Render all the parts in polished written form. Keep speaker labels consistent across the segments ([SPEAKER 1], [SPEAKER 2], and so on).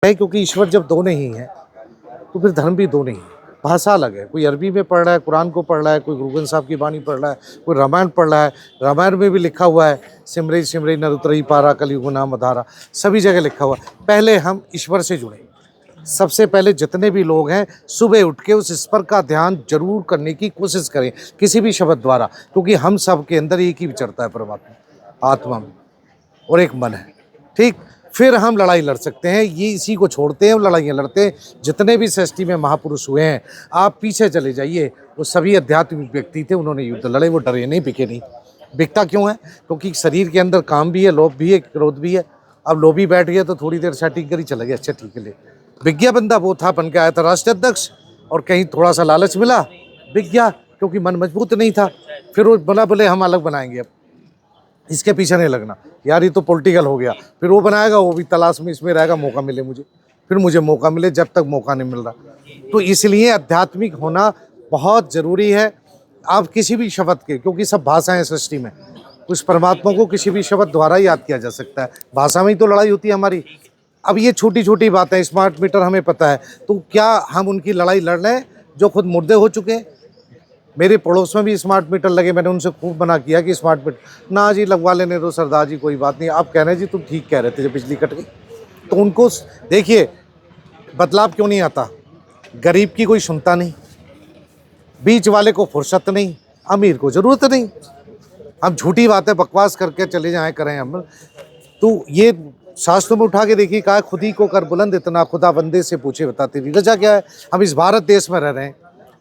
[SPEAKER 1] है, क्योंकि ईश्वर जब दो नहीं है तो फिर धर्म भी दो नहीं है। भाषा अलग है, कोई अरबी में पढ़ रहा है, कुरान को पढ़ रहा है, कोई गुरु ग्रंथ साहब की बाणी पढ़ रहा है, कोई रामायण पढ़ रहा है। रामायण में भी लिखा हुआ है सिमरई सिमरई नर उतरई पारा कलयुग नाम अधारा, सभी जगह लिखा हुआ है। पहले हम ईश्वर से जुड़े। सबसे पहले जितने भी लोग हैं सुबह उठ के उस ईश्वर का ध्यान जरूर करने की कोशिश करें किसी भी शब्द द्वारा, क्योंकि हम सब के अंदर एक ही विचरता है, परमात्मा आत्मा में, और एक मन है। ठीक, फिर हम लड़ाई लड़ सकते हैं। ये इसी को छोड़ते हैं, लड़ाइयाँ लड़ते हैं। जितने भी सृष्टि में महापुरुष हुए हैं, आप पीछे चले जाइए, वो सभी आध्यात्मिक व्यक्ति थे, उन्होंने युद्ध लड़े, वो डरे नहीं, बिके नहीं। बिकता क्यों है? क्योंकि शरीर के अंदर काम भी है, लोभ भी है, क्रोध भी है। अब लोभी बैठ गया तो थोड़ी देर सेटिंग करी, चला गया, अच्छा ठीक है ले। बिक गया बंदा, वो था बन के आया था राष्ट्रीय अध्यक्ष, और कहीं थोड़ा सा लालच मिला, बिक गया, क्योंकि मन मजबूत नहीं था। फिर वो बोले हम अलग बनाएंगे, अब इसके पीछे नहीं लगना यार, ये तो पॉलिटिकल हो गया। फिर वो बनाएगा, वो भी तलाश में इसमें रहेगा, मौका मिले मुझे, फिर मुझे मौका मिले, जब तक मौका नहीं मिल रहा। तो इसलिए आध्यात्मिक होना बहुत ज़रूरी है। आप किसी भी शब्द के, क्योंकि सब भाषाएं सृष्टि में, उस परमात्मा को किसी भी शब्द द्वारा याद किया जा सकता है। भाषा में ही तो लड़ाई होती है हमारी। अब ये छोटी छोटी बातें, स्मार्ट मीटर हमें पता है, तो क्या हम उनकी लड़ाई लड़ रहे हैं जो खुद मुर्दे हो चुके हैं? मेरे पड़ोस में भी स्मार्ट मीटर लगे, मैंने उनसे खूब मना किया कि स्मार्ट मीटर ना जी लगवा लेने दो सरदार जी, कोई बात नहीं। आप कह रहे हैं जी तुम ठीक कह रहे थे जब बिजली कट गई। तो उनको देखिए, बदलाव क्यों नहीं आता? गरीब की कोई सुनता नहीं, बीच वाले को फुर्सत नहीं, अमीर को ज़रूरत नहीं। हम झूठी बातें बकवास करके चले जाएँ करें हम। तो ये शास्त्रों में उठा के देखिए, कहा खुद ही को कर बुलंद इतना, खुदा बंदे से पूछे बता तेरी रजा क्या है। हम इस भारत देश में रह रहे हैं,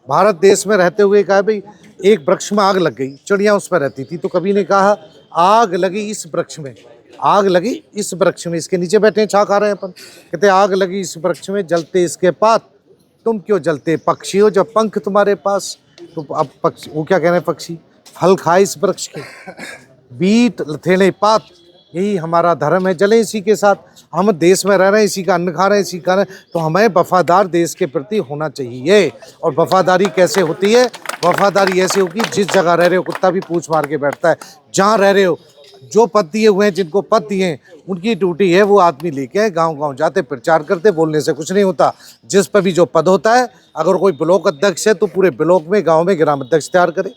[SPEAKER 1] भारत देश में रहते हुए कहा भाई एक वृक्ष में आग लग गई, चिड़िया उस पर रहती थी, तो कभी ने कहा आग लगी इस वृक्ष में, आग लगी इस वृक्ष में, इसके नीचे बैठे हैं, छा खा रहे हैं अपन। कहते आग लगी इस वृक्ष में, जलते इसके पात, तुम क्यों जलते पक्षी हो जब पंख तुम्हारे पास। तो अब पक्षी, वो क्या कह रहे हैं, पक्षी फल खाए इस वृक्ष के, बीट लथेड़े पात, यही हमारा धर्म है, जले इसी के साथ। हम देश में रह रहे हैं, इसी का अन्न खा रहे हैं, इसी का, तो हमें वफादार देश के प्रति होना चाहिए। और वफादारी कैसे होती है? वफादारी ऐसे होगी, जिस जगह रह रहे हो, कुत्ता भी पूंछ मार के बैठता है, जहाँ रह रहे हो, जो पद दिए हुए हैं, जिनको पद दिए हैं, उनकी ड्यूटी है वो आदमी लेके गाँव गाँव जाते, प्रचार करते। बोलने से कुछ नहीं होता। जिस पर भी जो पद होता है, अगर कोई ब्लॉक अध्यक्ष है तो पूरे ब्लॉक में, गाँव में ग्राम अध्यक्ष तैयार करे।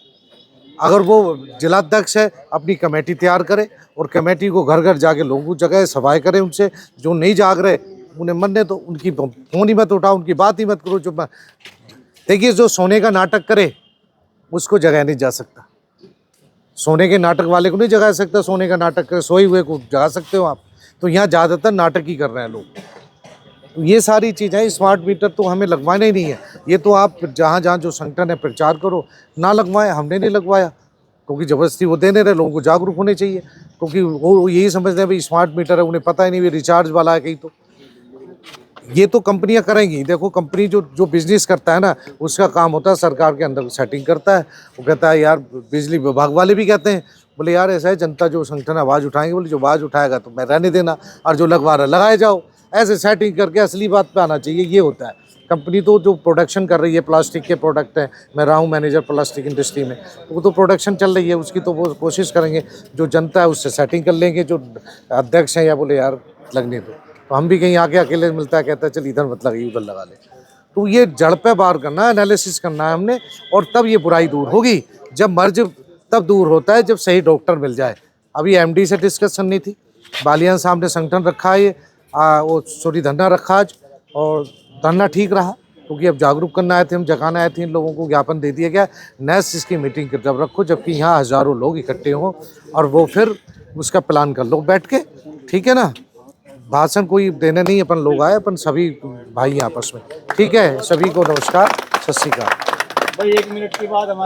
[SPEAKER 1] अगर वो जिलाध्यक्ष है, अपनी कमेटी तैयार करे, और कमेटी को घर घर जाके लोगों को जगह सफाई करें। उनसे जो नहीं जाग रहे उन्हें मरने तो, उनकी फोन ही मत उठाओ, उनकी बात ही मत करो। जो देखिए, जो सोने का नाटक करे उसको जगाया नहीं जा सकता। सोने के नाटक वाले को नहीं जगा सकता, सोने का नाटक करे, सोए हुए को जगा सकते हो आप। तो यहाँ ज़्यादातर नाटक ही कर रहे हैं लोग। तो ये सारी चीज़ें, स्मार्ट मीटर तो हमें लगवाना ही नहीं है। ये तो आप जहाँ जहाँ जो संगठन है प्रचार करो, ना लगवाएं। हमने नहीं लगवाया क्योंकि ज़बरदस्ती वो देने रहे, लोगों को जागरूक होने चाहिए, क्योंकि वो यही समझते हैं भाई स्मार्ट मीटर है, उन्हें पता ही नहीं, रिचार्ज वाला है कहीं। तो ये तो कंपनियां करेंगी। देखो, कंपनी जो बिजनेस करता है ना, उसका काम होता है सरकार के अंदर सेटिंग करता है। वो कहता है यार, बिजली विभाग वाले भी कहते हैं, बोले यार ऐसा है, जनता जो संगठन आवाज़ उठाएंगे, बोले जो आवाज़ उठाएगा तो मैं रहने देना, और जो लगवा रहा लगाए जाओ। ऐसे सेटिंग करके असली बात पे आना चाहिए, ये होता है। कंपनी तो जो प्रोडक्शन कर रही है, प्लास्टिक के प्रोडक्ट हैं, मैं रहा हूँ मैनेजर प्लास्टिक इंडस्ट्री में, तो वो तो प्रोडक्शन चल रही है, उसकी तो वो कोशिश करेंगे। जो जनता है उससे सेटिंग कर लेंगे, जो अध्यक्ष हैं या बोले यार लगने दो। तो हम भी कहीं आके अकेले मिलता है, कहता है चल इधर मत लगाइए, उधर लगा ले। तो ये जड़ पे बार करना है, एनालिसिस करना है हमने, और तब ये बुराई दूर होगी। जब मर्ज तब दूर होता है जब सही डॉक्टर मिल जाए। अभी एमडी से डिस्कशन नहीं थी, बालियान साहब ने संगठन रखा है, वो सॉरी धरना रखा आज, और धरना ठीक रहा, क्योंकि अब जागरूक करना आए थे हम, जगाना आए थे इन लोगों को। ज्ञापन दे दिया गया, नेक्स्ट इसकी मीटिंग जब रखो, जबकि यहाँ हज़ारों लोग इकट्ठे हों, और वो फिर उसका प्लान कर लो बैठ के, ठीक है ना। भाषण कोई देने नहीं, अपन लोग आए, अपन सभी भाई आपस में, ठीक है। सभी को नमस्कार, सत श्री अकाल।
[SPEAKER 2] भाई 1 मिनट के बाद